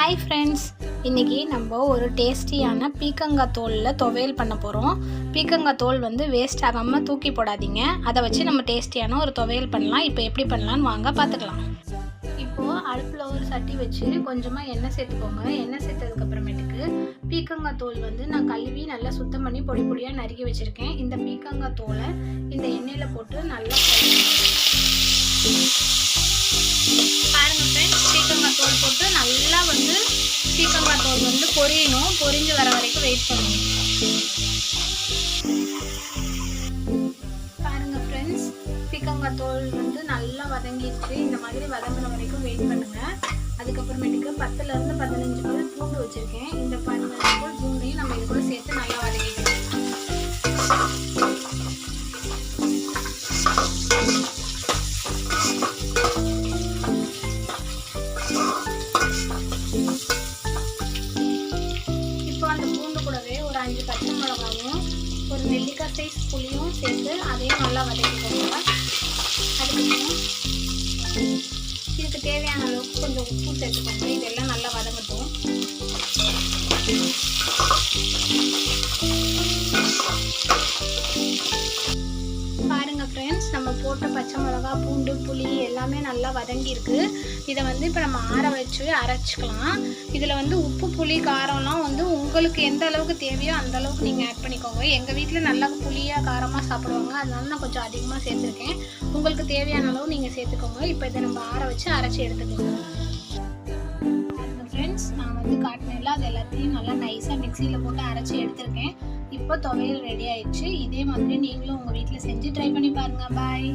Hi friends, இன்றைக்கி நம்ம ஒரு டேஸ்டியான பீக்கங்காய் தோலில் துவையல் பண்ண போகிறோம். பீக்கங்காய் தோல் வேஸ்ட் ஆகாமல் தூக்கி போடாதீங்க. அதை வச்சு நம்ம டேஸ்டியான ஒரு துவையல் பண்ணலாம். இப்போ எப்படி பண்ணலான்னு வாங்க பார்த்துக்கலாம். இப்போது அடுப்பில் ஒரு சட்டி வச்சு கொஞ்சமாக எண்ணெய் சேர்த்துக்கோங்க. எண்ணெய் சேர்த்ததுக்கப்புறமேட்டுக்கு பீக்கங்காய் தோல் நான் கழுவி நல்லா சுத்தம் பண்ணி பொடி பொடியாக நறுக்கி வச்சுருக்கேன். இந்த பீக்கங்காய் தோலை இந்த எண்ணெயில் போட்டு நல்லா பாருங்கள் ஃப்ரெண்ட்ஸ், பீக்கங்காய் தோல் போட்டு நல்லா பீக்கங்காய் தோல் பொரியணும். பொரிஞ்சு வர வரைக்கும் வெயிட் பண்ணணும். பாருங்கள் ஃப்ரெண்ட்ஸ், பீக்கங்காய் தோல் நல்லா வதங்கிடுச்சு. இந்த மாதிரி வதங்குற வரைக்கும் வெயிட் பண்ணுங்கள். அதுக்கப்புறமேட்டுக்கு 10லேருந்து 15 பல் பூண்டு வச்சுருக்கேன். இந்த 15 பல் பூண்டையும் நம்ம இது கூட சேர்த்து நல்லா வதக்கிக்கலாம். அந்த பூண்டு கூடவே ஒரு 5 பச்சை மிளகாயும் ஒரு நெல்லிக்காய் சைஸ் புளியும் சேர்த்து அதையும் நல்லா வதக்கிக்கோங்க. அதுக்கப்புறம் இதுக்கு தேவையான அளவுக்கு கொஞ்சம் உப்பு சேர்த்துக்கோங்க. இதெல்லாம் நல்லா வதங்கட்டும். பாருங்கள் ஃப்ரெண்ட்ஸ், நம்ம போட்ட பச்சை மிளகா பூண்டு புளி எல்லாமே நல்லா வதங்கியிருக்கு. இதை இப்போ நம்ம ஆற வச்சு அரைச்சிக்கலாம். இதில் உப்பு புளி காரம்லாம் உங்களுக்கு எந்த அளவுக்கு தேவையோ அந்த அளவுக்கு நீங்கள் ஆட் பண்ணிக்கோங்க. எங்கள் வீட்டில் நல்லா புளியாக காரமாக சாப்பிடுவாங்க, அதனால நான் கொஞ்சம் அதிகமாக சேர்த்துருக்கேன். உங்களுக்கு தேவையான அளவு நீங்கள் சேர்த்துக்கோங்க. இப்போ இதை நம்ம ஆற வச்சு அரைச்சி எடுத்துக்கோங்க. ஃப்ரெண்ட்ஸ், நான் காட்டினேன்ல, அது எல்லாத்தையும் நல்லா நைஸாக மிக்சியில் போட்டு அரைச்சி எடுத்துருக்கேன். இப்போ துவையல் ரெடி ஆயிடுச்சு. இதே மாதிரி நீங்களும் உங்கள் வீட்டில் செஞ்சு ட்ரை பண்ணி பாருங்கள். பாய்.